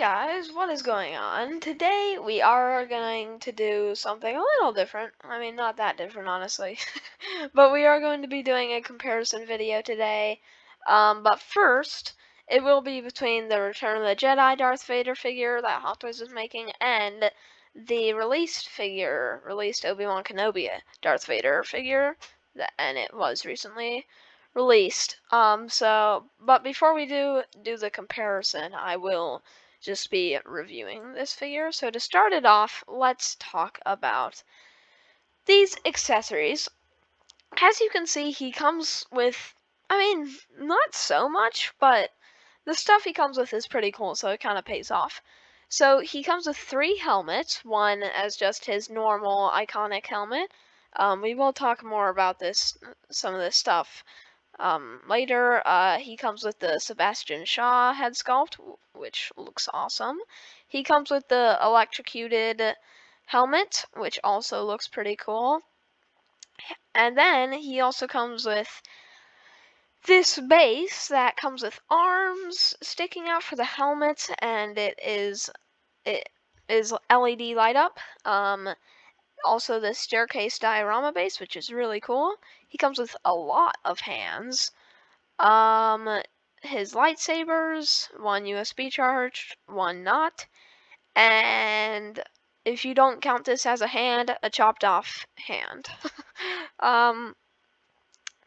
guys, what is going on? Today we are going to do something a little different. I mean, not that different, honestly. But we are going to be doing a comparison video today. But first, it will be between the Return of the Jedi Darth Vader figure that Hot Toys is making and the released Obi-Wan Kenobi Darth Vader figure, and it was recently released. But before we do the comparison, I will just be reviewing this figure. So to start it off, let's talk about these accessories. As you can see, he comes with, I mean, not so much, but the stuff he comes with is pretty cool, so it kind of pays off. So he comes with 3 helmets, one as just his normal iconic helmet. We will talk more about some of this stuff later. He comes with the Sebastian Shaw head sculpt, which looks awesome. He comes with the electrocuted helmet, which also looks pretty cool. And then he also comes with this base that comes with arms sticking out for the helmet, and it is LED light up. Also the staircase diorama base, which is really cool. He comes with a lot of hands. His lightsabers, one USB charged, one not, and if you don't count this as a hand, a chopped off hand.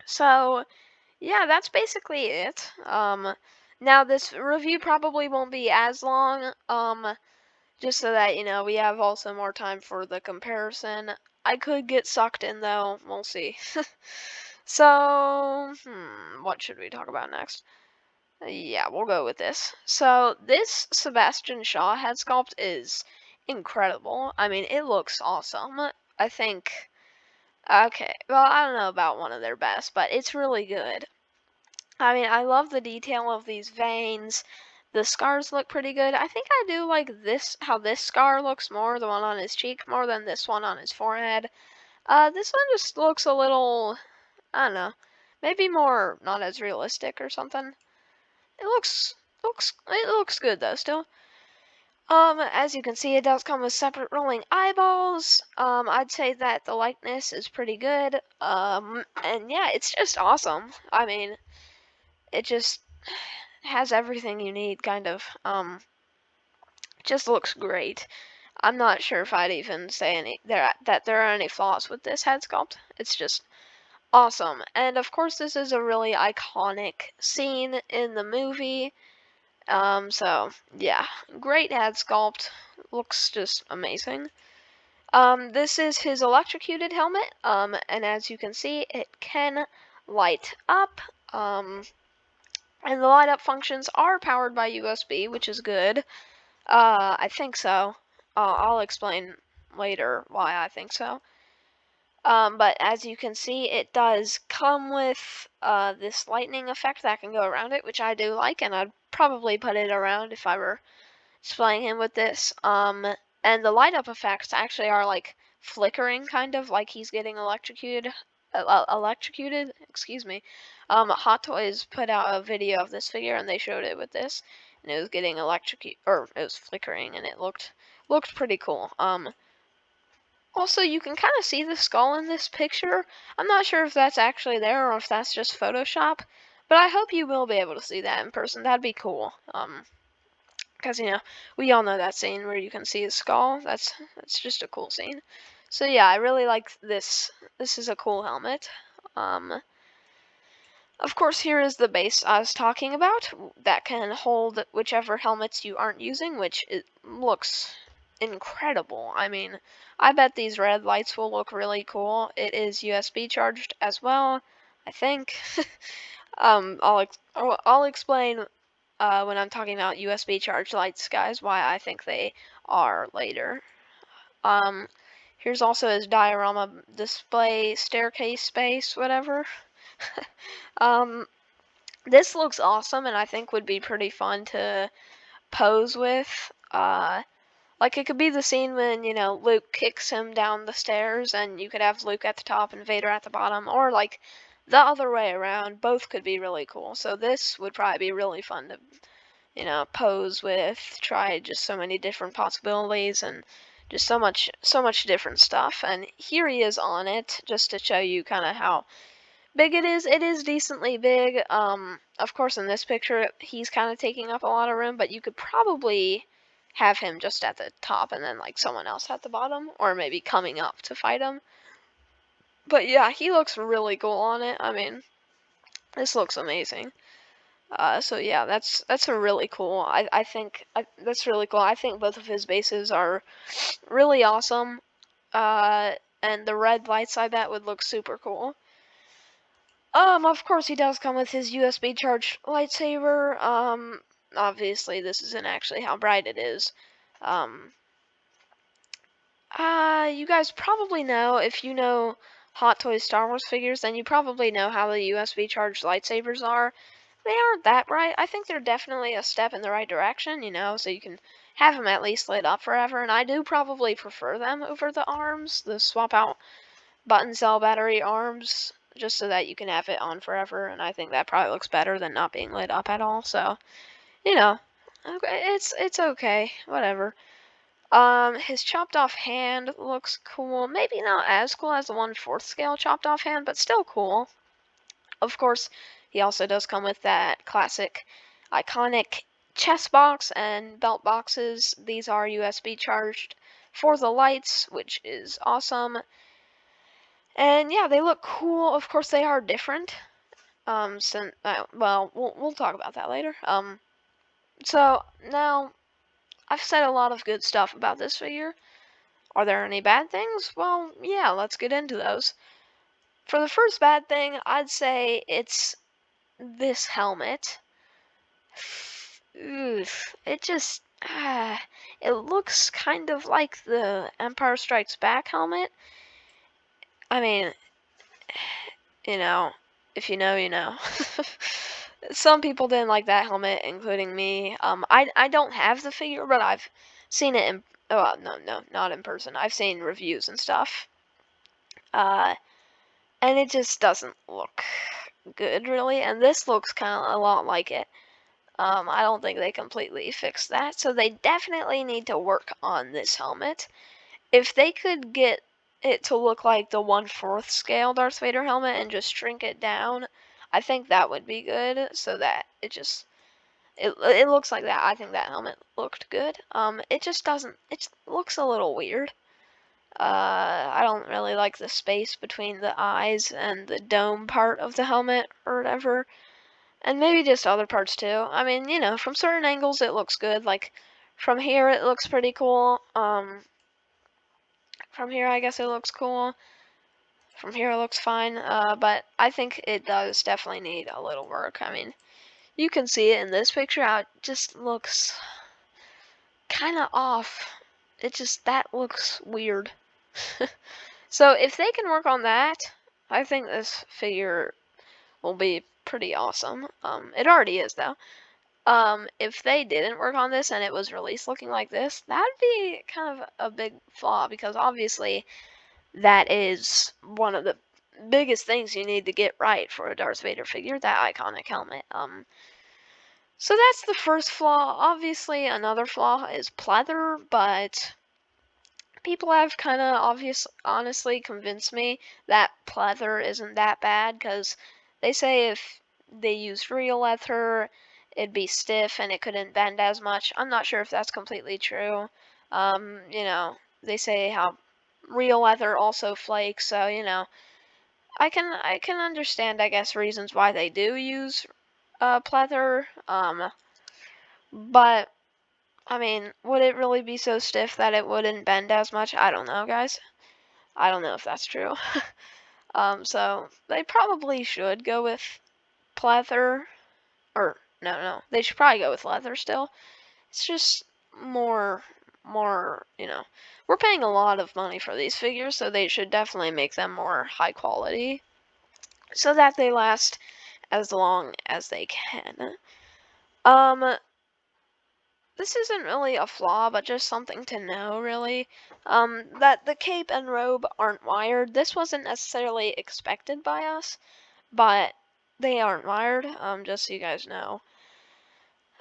So yeah, that's basically it. Now this review probably won't be as long, just so that, we have also more time for the comparison. I could get sucked in though, we'll see. So, what should we talk about next? Yeah, we'll go with this. So, this Sebastian Shaw head sculpt is incredible. I mean, it looks awesome. I think, okay, well, I don't know about one of their best, but it's really good. I mean, I love the detail of these veins. The scars look pretty good. I think I do like this, how this scar looks more, the one on his cheek, more than this one on his forehead. This one just looks a little, I don't know, maybe more not as realistic or something. It looks good though still. As you can see, it does come with separate rolling eyeballs. I'd say that the likeness is pretty good. And yeah, it's just awesome. I mean, it just has everything you need, kind of. Just looks great. I'm not sure if I'd even say that there are any flaws with this head sculpt. It's just awesome. And of course, this is a really iconic scene in the movie. So yeah, great head sculpt. Looks just amazing. This is his electrocuted helmet. And as you can see, it can light up. And the light up functions are powered by USB, which is good. I think so. I'll explain later why I think so. But as you can see, it does come with this lightning effect that can go around it, which I do like, and I'd probably put it around if I were displaying him with this. And the light up effects actually are like flickering, kind of like he's getting electrocuted. Excuse me. Hot Toys put out a video of this figure, and they showed it with this, and it was getting electrocuted, or it was flickering, and it looked pretty cool. Also, you can kind of see the skull in this picture. I'm not sure if that's actually there or if that's just Photoshop, but I hope you will be able to see that in person. That'd be cool. Because, we all know that scene where you can see his skull. That's just a cool scene. So yeah, I really like this. This is a cool helmet. Of course, here is the base I was talking about that can hold whichever helmets you aren't using, which it looks incredible. I mean, I bet these red lights will look really cool. It is USB charged as well, I think. I'll explain when I'm talking about USB charged lights, guys, why I think they are later. Here's also his diorama display staircase space, whatever. This looks awesome, and I think would be pretty fun to pose with. Like, it could be the scene when, Luke kicks him down the stairs, and you could have Luke at the top and Vader at the bottom, or, like, the other way around. Both could be really cool. So this would probably be really fun pose with, try just so many different possibilities and just so much different stuff. And here he is on it, just to show you kind of how big it is. It is decently big. Of course, in this picture, he's kind of taking up a lot of room, but you could probably have him just at the top and then like someone else at the bottom, or maybe coming up to fight him. But yeah, he looks really cool on it. I mean, this looks amazing. So yeah, that's a really cool. I think that's really cool. I think both of his bases are really awesome. And the red lights I bet would look super cool. Of course he does come with his USB charged lightsaber. Obviously this isn't actually how bright it is. Um, you guys probably know, if you know Hot Toys Star Wars figures, then you probably know how the USB charged lightsabers are. They aren't that bright. I think they're definitely a step in the right direction, so you can have them at least lit up forever, and I do probably prefer them over the arms, the swap out button cell battery arms, just so that you can have it on forever, and I think that probably looks better than not being lit up at all. So, it's okay, whatever. His chopped off hand looks cool. Maybe not as cool as the 1/4 scale chopped off hand, but still cool. Of course, he also does come with that classic, iconic chest box and belt boxes. These are USB charged for the lights, which is awesome. And yeah, they look cool. Of course, they are different. Well, we'll talk about that later. So now I've said a lot of good stuff about this figure. Are there any bad things? Well, yeah, let's get into those. For the first bad thing, I'd say it's this helmet. Oof, it just, it looks kind of like the Empire Strikes Back helmet. I mean, if you know, you know. Some people didn't like that helmet, including me. I don't have the figure, but I've seen it in, oh, no, not in person. I've seen reviews and stuff. And it just doesn't look good, really. And this looks kind of a lot like it. I don't think they completely fixed that, so they definitely need to work on this helmet. If they could get it to look like the 1/4 scale Darth Vader helmet and just shrink it down, I think that would be good, so that it looks like that. I think that helmet looked good. It just doesn't. It looks a little weird. I don't really like the space between the eyes and the dome part of the helmet or whatever. And maybe just other parts too. I mean, from certain angles it looks good. Like from here it looks pretty cool. From here I guess it looks cool. From here it looks fine. But I think it does definitely need a little work. I mean, you can see it in this picture how it just looks kind of off. That looks weird. So if they can work on that, I think this figure will be pretty awesome. It already is though. If they didn't work on this and it was released looking like this, that'd be kind of a big flaw, because obviously that is one of the biggest things you need to get right for a Darth Vader figure, that iconic helmet. So that's the first flaw. Obviously, another flaw is pleather, but people have kind of honestly convinced me that pleather isn't that bad, because they say if they used real leather, it'd be stiff and it couldn't bend as much. I'm not sure if that's completely true. They say how real leather also flakes, so I can understand, I guess, reasons why they do use pleather. But I mean, would it really be so stiff that it wouldn't bend as much? I don't know, guys. I don't know if that's true. So they probably should go with pleather, or no, they should probably go with leather still. It's just more, we're paying a lot of money for these figures, so they should definitely make them more high quality, so that they last as long as they can. This isn't really a flaw, but just something to know, really. That the cape and robe aren't wired. This wasn't necessarily expected by us, but they aren't wired, just so you guys know.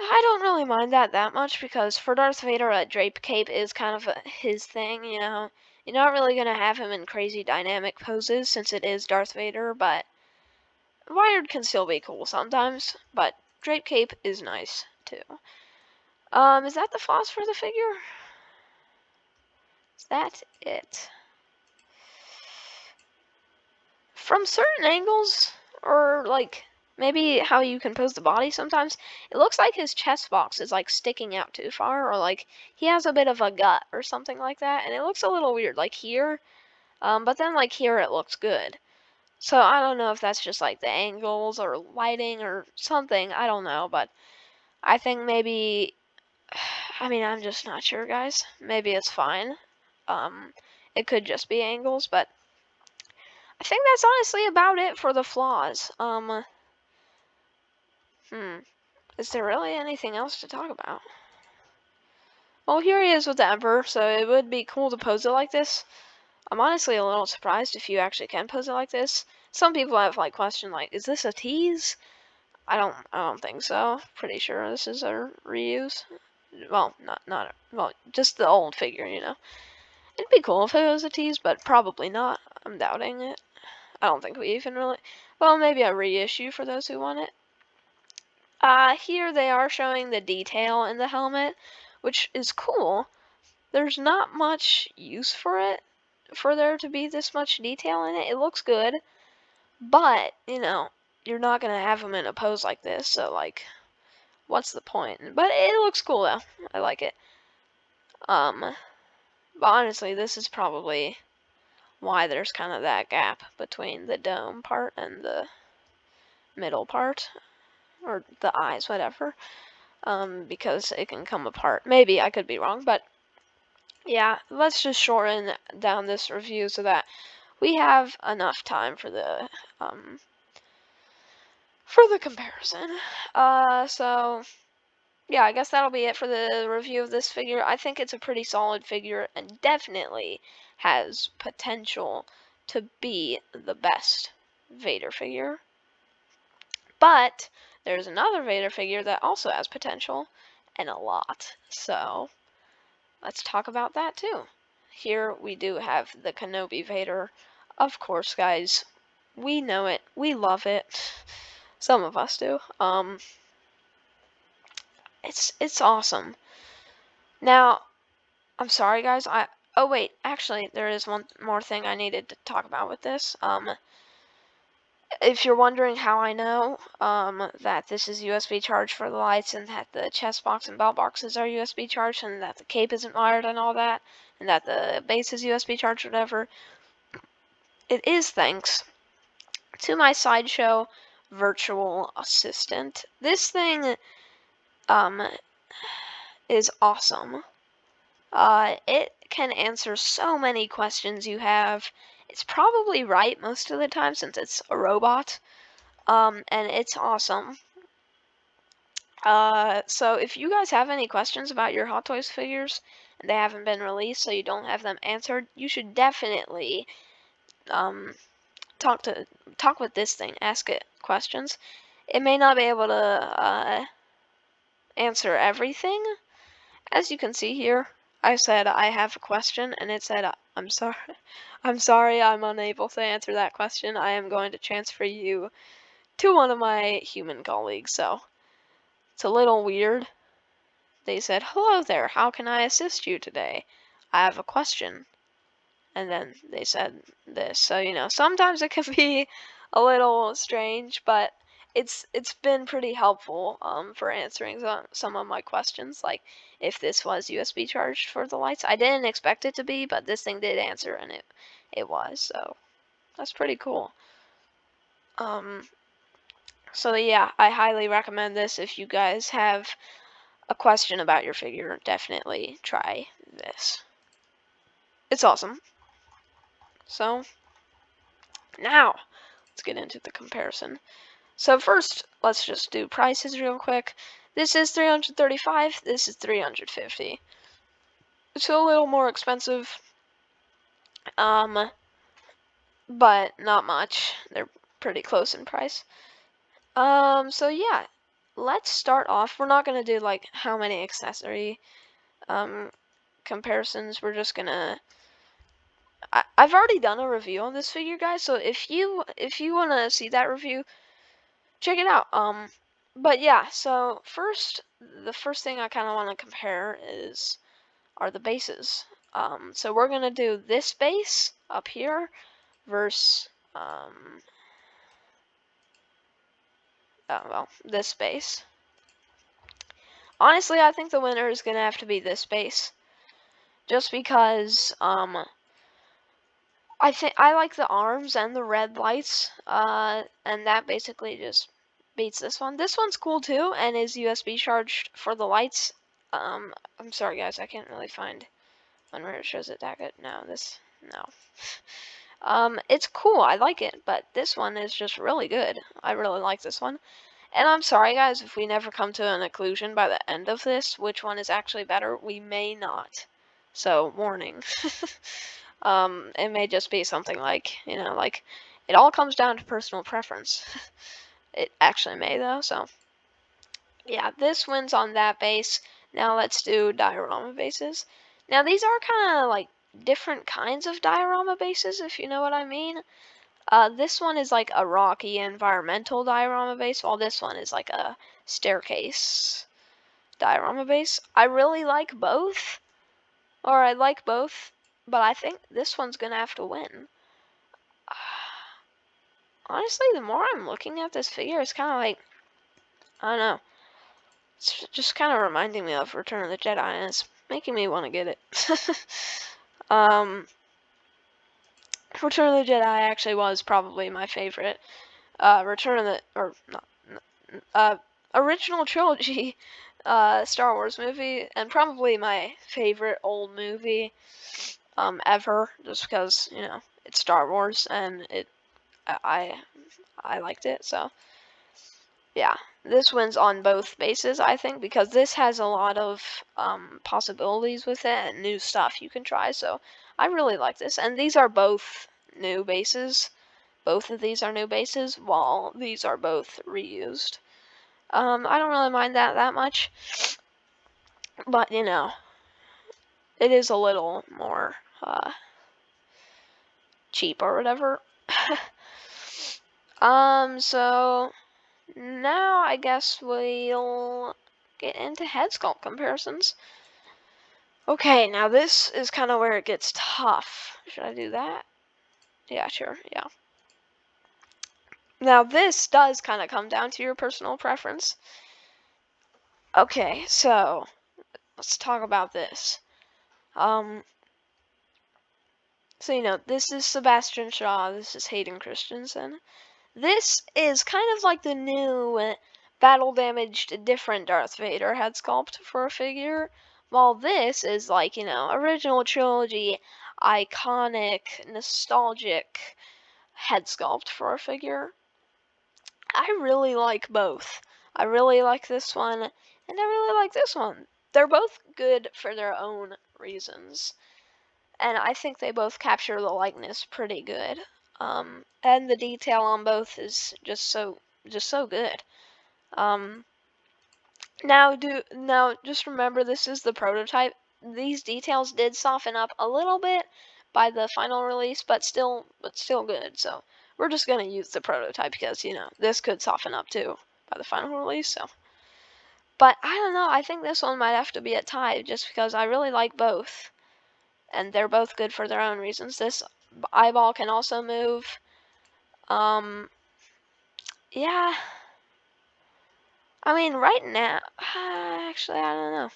I don't really mind that much because for Darth Vader, a drape cape is kind of his thing, you know. You're not really gonna have him in crazy dynamic poses since it is Darth Vader, but wired can still be cool sometimes. But drape cape is nice too. Is that the flaws for the figure? Is that it? From certain angles, or like maybe how you can pose the body sometimes, it looks like his chest box is like sticking out too far, or like he has a bit of a gut or something like that, and it looks a little weird, like here, but then like here it looks good. So I don't know if that's just like the angles or lighting or something, I don't know, but I think maybe, I mean, I'm just not sure, guys. Maybe it's fine. It could just be angles, but I think that's honestly about it for the flaws. Is there really anything else to talk about? Well, here he is with the Emperor, so it would be cool to pose it like this. I'm honestly a little surprised if you actually can pose it like this. Some people have like questioned like, is this a tease? I don't think so. Pretty sure this is a reuse. Well, well, just the old figure, you know. It'd be cool if it was a tease, but probably not. I'm doubting it. I don't think we even really. Well, maybe a reissue for those who want it. Here they are showing the detail in the helmet, which is cool. There's not much use for it, for there to be this much detail in it. It looks good, but, you know, you're not gonna have him in a pose like this, so, like, what's the point? But it looks cool, though. I like it. But honestly, this is probably why there's kind of that gap between the dome part and the middle part, or the eyes, whatever. Because it can come apart. Maybe, I could be wrong, but yeah, let's just shorten down this review so that we have enough time for the comparison. So yeah, I guess that'll be it for the review of this figure. I think it's a pretty solid figure and definitely has potential to be the best Vader figure. But there's another Vader figure that also has potential, and a lot. So let's talk about that too. Here we do have the Kenobi Vader. Of course, guys, we know it. We love it. Some of us do. It's awesome. Now, I'm sorry, guys. Oh wait, actually, there is one more thing I needed to talk about with this. If you're wondering how I know that this is USB charged for the lights and that the chest box and belt boxes are USB charged and that the cape isn't wired and all that and that the base is USB charged, whatever, it is thanks to my Sideshow virtual assistant. This thing is awesome. It can answer so many questions you have. It's probably right most of the time since it's a robot. And it's awesome. So if you guys have any questions about your Hot Toys figures and they haven't been released so you don't have them answered, you should definitely talk with this thing, ask it questions. It may not be able to answer everything. As you can see here, I said I have a question and it said I'm sorry I'm unable to answer that question. I am going to transfer you to one of my human colleagues. So it's a little weird. They said, "Hello there, how can I assist you today? I have a question." And then they said this. So, you know, sometimes it can be a little strange, but it's been pretty helpful for answering some of my questions, like if this was USB charged for the lights. I didn't expect it to be, but this thing did answer, and it was, so that's pretty cool. So yeah, I highly recommend this. If you guys have a question about your figure, definitely try this. It's awesome. So now let's get into the comparison. So first, let's just do prices real quick. This is $335, this is $350. It's a little more expensive, but not much. They're pretty close in price. So yeah, let's start off. We're not gonna do like how many accessory comparisons. We're just gonna. I've already done a review on this figure, guys. So if you wanna see that review, check it out. But yeah. So the first thing I kind of want to compare are the bases. So we're gonna do this base up here versus this base. Honestly, I think the winner is gonna have to be this base, just because I think I like the arms and the red lights, and that basically just beats this one. This one's cool too, and is USB charged for the lights. I'm sorry guys, I can't really find one where it shows it that good. No. It's cool, I like it, but this one is just really good. I really like this one. And I'm sorry guys if we never come to an conclusion by the end of this, which one is actually better. We may not. So, warning. It may just be something like, like, it all comes down to personal preference. It actually may though, so. Yeah, this wins on that base. Now let's do diorama bases. Now these are kind of like different kinds of diorama bases, if you know what I mean. This one is like a rocky environmental diorama base, while this one is like a staircase diorama base. I really like both, but I think this one's gonna have to win. Honestly, the more I'm looking at this figure, it's kind of like, I don't know, it's just kind of reminding me of Return of the Jedi, and it's making me want to get it. Return of the Jedi actually was probably my favorite original trilogy Star Wars movie, and probably my favorite old movie ever, just because it's Star Wars and I liked it. So yeah, this wins on both bases, I think, because this has a lot of possibilities with it and new stuff you can try. So I really like this, and these are both new bases. Both of these are new bases, while these are both reused. I don't really mind that much, but it is a little more cheap or whatever. So now I guess we'll get into head sculpt comparisons. Okay, now this is kind of where it gets tough. Should I do that? Yeah, sure, yeah. Now this does kind of come down to your personal preference. Okay, so let's talk about this. So this is Sebastian Shaw, this is Hayden Christensen. This is kind of like the new battle-damaged, different Darth Vader head sculpt for a figure, while this is like, original trilogy, iconic, nostalgic head sculpt for a figure. I really like both. I really like this one, and I really like this one. They're both good for their own reasons, and I think they both capture the likeness pretty good. And the detail on both is just so good. Now just remember, this is the prototype. These details did soften up a little bit by the final release, but still good. So we're just gonna use the prototype because this could soften up too by the final release. So, but I don't know. I think this one might have to be a tie just because I really like both, and they're both good for their own reasons. This eyeball can also move. Yeah. I mean, right now, actually, I don't know.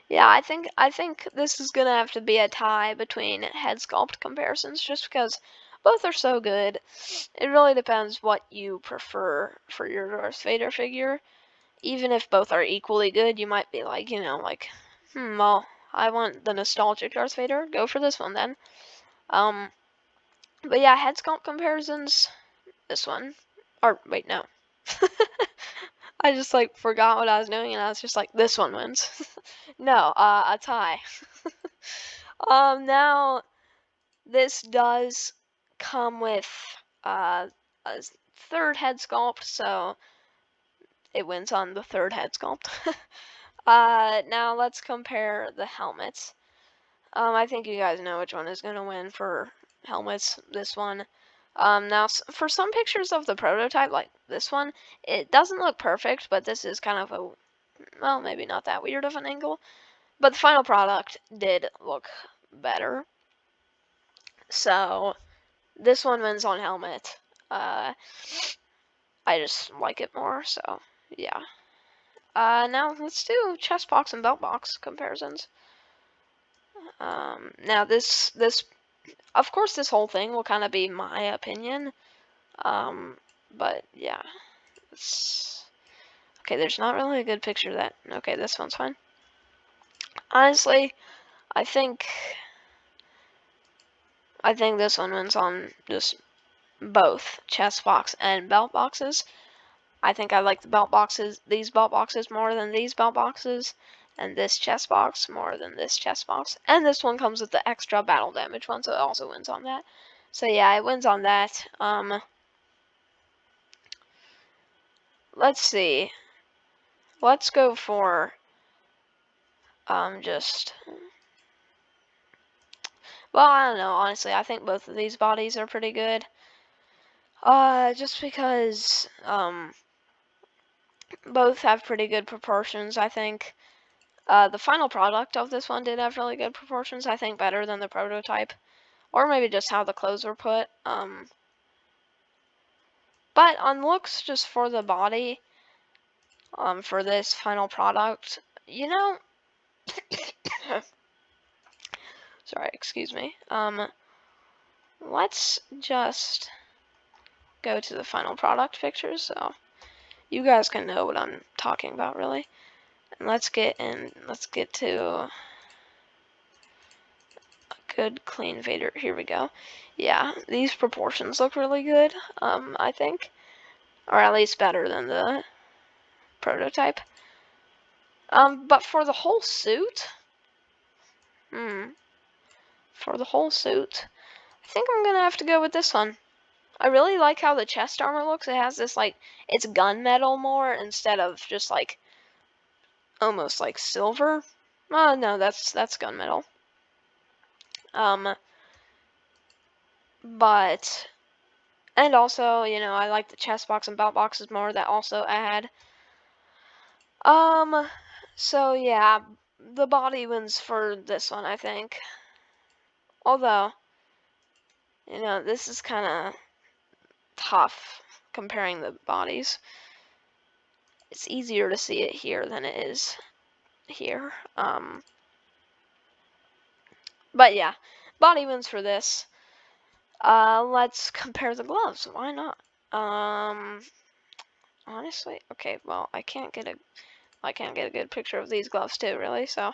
Yeah, I think this is gonna have to be a tie between head sculpt comparisons, just because both are so good. It really depends what you prefer for your Darth Vader figure. Even if both are equally good, you might be like, well, I want the nostalgic Darth Vader. Go for this one then. But yeah, head sculpt comparisons. This one, or wait, no. I just forgot what I was doing, and I was just like, this one wins. No, a tie. Now this does come with a third head sculpt, so it wins on the third head sculpt. Now let's compare the helmets. I think you guys know which one is going to win for helmets. This one. Now, for some pictures of the prototype, like this one, it doesn't look perfect, but this is kind of a, well, maybe not that weird of an angle. But the final product did look better. So, this one wins on helmet. I just like it more, so, yeah. Now, let's do chest box and belt box comparisons. Now, this of course, this whole thing will kind of be my opinion. But yeah, okay. There's not really a good picture of that. Okay, this one's fine. Honestly, I think this one wins on just both chest box and belt boxes. I think I like the belt boxes, these belt boxes more than these belt boxes, and this chest box more than this chest box. And this one comes with the extra battle damage one, so it also wins on that. So yeah, it wins on that. Let's see. Let's go for just, well, I don't know, honestly, I think both of these bodies are pretty good. Just because both have pretty good proportions, I think. The final product of this one did have really good proportions, I think better than the prototype. Or maybe just how the clothes were put. But on looks, just for the body, for this final product, you know, sorry, excuse me. Let's just go to the final product pictures so you guys can know what I'm talking about, really. And let's get to a good clean Vader. Here we go. Yeah, these proportions look really good, I think, or at least better than the prototype. But for the whole suit, I think I'm gonna have to go with this one. I really like how the chest armor looks. It has this, like, it's gunmetal more instead of just like almost like silver. Oh no, that's gunmetal. But, and also, you know, I like the chest box and belt boxes more that also add. So yeah, the body wins for this one, I think. Although, you know, this is kind of tough comparing the bodies. It's easier to see it here than it is here. But yeah, body wins for this. Let's compare the gloves. Why not? Honestly, okay. Well, I can't get a good picture of these gloves too, really. So,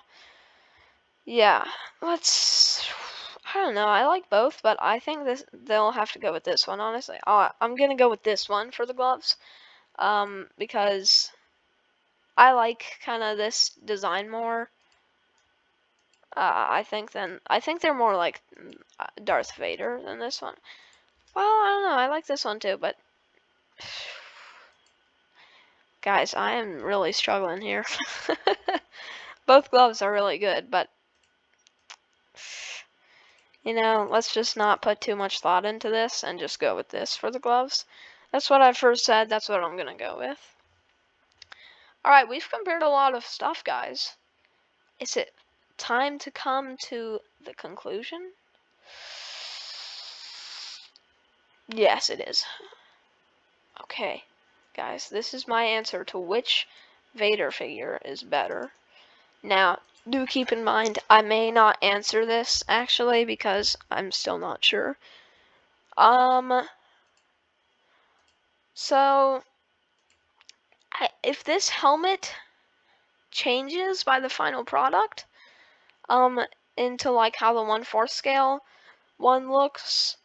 yeah, let's. I don't know. I like both, but I think they'll have to go with this one. Honestly, I'm gonna go with this one for the gloves, because I like kind of this design more. I think they're more like Darth Vader than this one. Well, I don't know. I like this one too, but guys, I am really struggling here. Both gloves are really good, but you know, let's just not put too much thought into this and just go with this for the gloves. That's what I first said. That's what I'm gonna go with. Alright, we've compared a lot of stuff, guys. Is it time to come to the conclusion? Yes, it is. Okay, guys, this is my answer to which Vader figure is better. Now, do keep in mind, I may not answer this, actually, because I'm still not sure. So, if this helmet changes by the final product, into like how the 1/4 scale one looks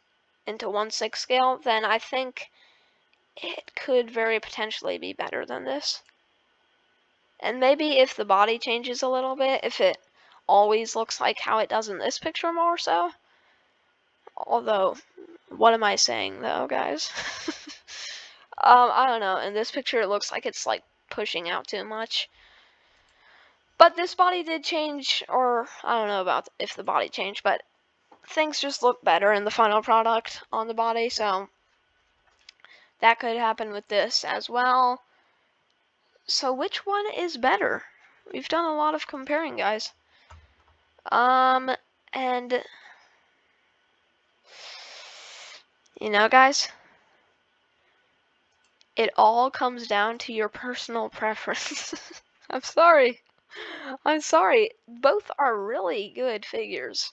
into 1/6 scale, then I think it could very potentially be better than this. And maybe if the body changes a little bit, if it always looks like how it does in this picture more so. Although, what am I saying though, guys? I don't know. In this picture, it looks like it's like pushing out too much. But this body did change, or I don't know about if the body changed, but things just look better in the final product on the body, so that could happen with this as well. So which one is better? We've done a lot of comparing, guys. And you know, guys, it all comes down to your personal preference. I'm sorry. I'm sorry. Both are really good figures.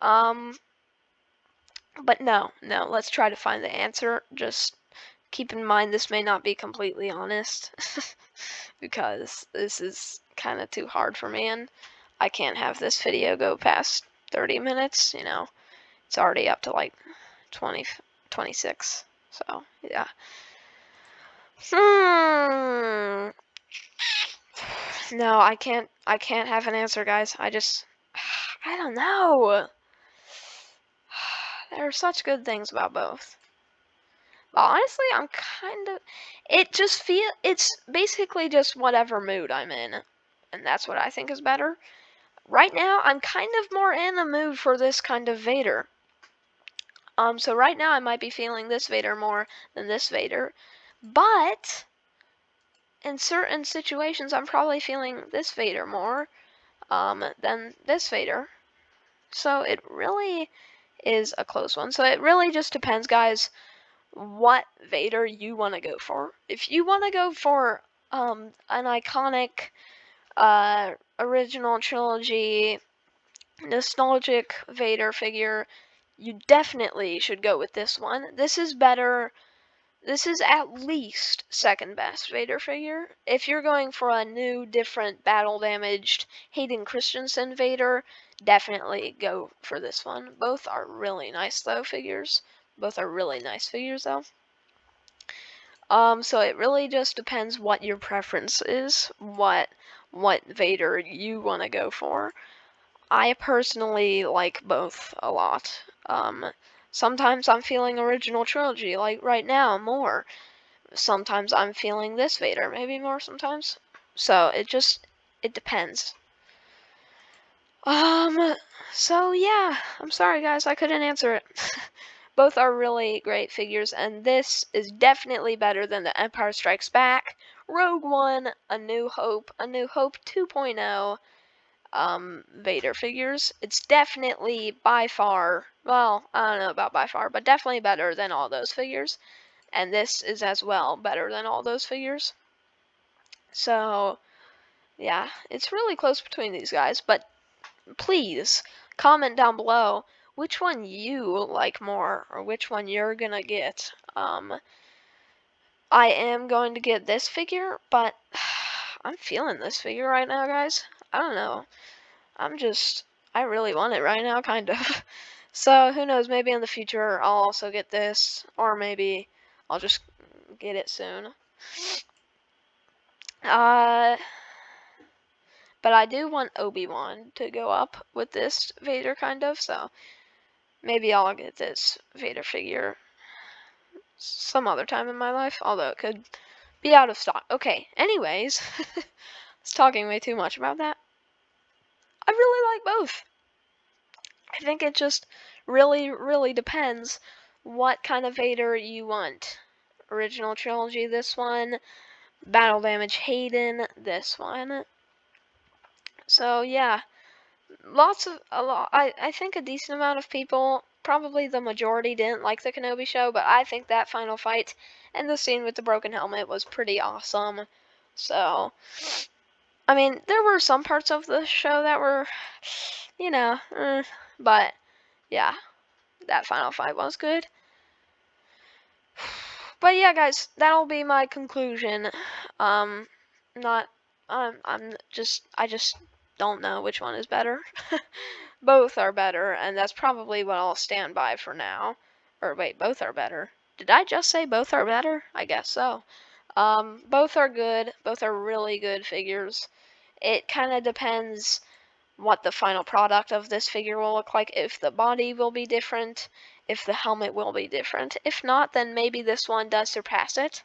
But no, let's try to find the answer. Just keep in mind this may not be completely honest because this is kind of too hard for me, and I can't have this video go past 30 minutes, you know. It's already up to like 20, 26. So, yeah. No, I can't have an answer, guys. I don't know. There are such good things about both. But honestly, I'm kind of, it's basically just whatever mood I'm in. And that's what I think is better. Right now, I'm kind of more in the mood for this kind of Vader. So right now I might be feeling this Vader more than this Vader. But in certain situations, I'm probably feeling this Vader more than this Vader. So it really is a close one. So it really just depends, guys, what Vader you want to go for. If you want to go for an iconic original trilogy nostalgic Vader figure, you definitely should go with this one. This is better. This is at least second best Vader figure. If you're going for a new, different, battle-damaged Hayden Christensen Vader, definitely go for this one. Both are really nice, though, figures. Both are really nice figures, though. So it really just depends what your preference is, what Vader you want to go for. I personally like both a lot. Sometimes I'm feeling original trilogy, like right now, more. Sometimes I'm feeling this Vader, maybe more sometimes. So it depends. So yeah, I'm sorry guys, I couldn't answer it. Both are really great figures, and this is definitely better than the Empire Strikes Back, Rogue One, A New Hope 2.0, Vader figures. It's definitely by far, well, I don't know about by far, but definitely better than all those figures. And this is as well better than all those figures. So, yeah, it's really close between these guys, but please comment down below which one you like more, or which one you're gonna get. I am going to get this figure, but I'm feeling this figure right now, guys. I don't know. I really want it right now, kind of. So, who knows, maybe in the future I'll also get this, or maybe I'll just get it soon. But I do want Obi-Wan to go up with this Vader, kind of, so maybe I'll get this Vader figure some other time in my life, although it could be out of stock. Okay, anyways, I was talking way too much about that. I really like both. I think it just really depends what kind of Vader you want. Original trilogy, this one. Battle Damage Hayden, this one. So yeah, I think a decent amount of people, probably the majority, didn't like the Kenobi show, but I think that final fight and the scene with the broken helmet was pretty awesome. So, I mean, there were some parts of the show that were, you know, but yeah, that final fight was good. But yeah, guys, that'll be my conclusion. I just don't know which one is better. Both are better, and that's probably what I'll stand by for now. Or wait, both are better. Did I just say both are better? I guess so. Both are good. Both are really good figures. It kind of depends what the final product of this figure will look like, if the body will be different, if the helmet will be different. If not, then maybe this one does surpass it.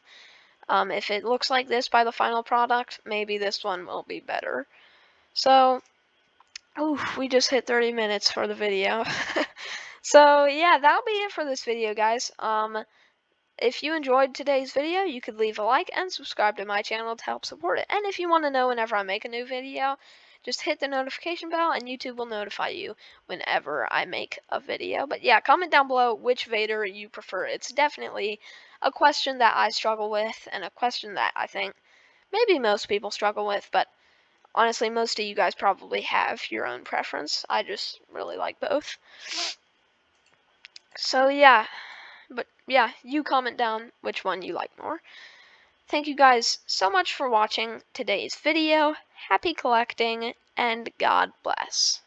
If it looks like this by the final product, maybe this one will be better. So, oof, we just hit 30 minutes for the video. So yeah, that'll be it for this video, guys. If you enjoyed today's video, you could leave a like and subscribe to my channel to help support it. And if you want to know whenever I make a new video, just hit the notification bell and YouTube will notify you whenever I make a video. But yeah, comment down below which Vader you prefer. It's definitely a question that I struggle with and a question that I think maybe most people struggle with, but honestly, most of you guys probably have your own preference. I just really like both. So yeah, but yeah, you comment down which one you like more. Thank you guys so much for watching today's video. Happy collecting, and God bless.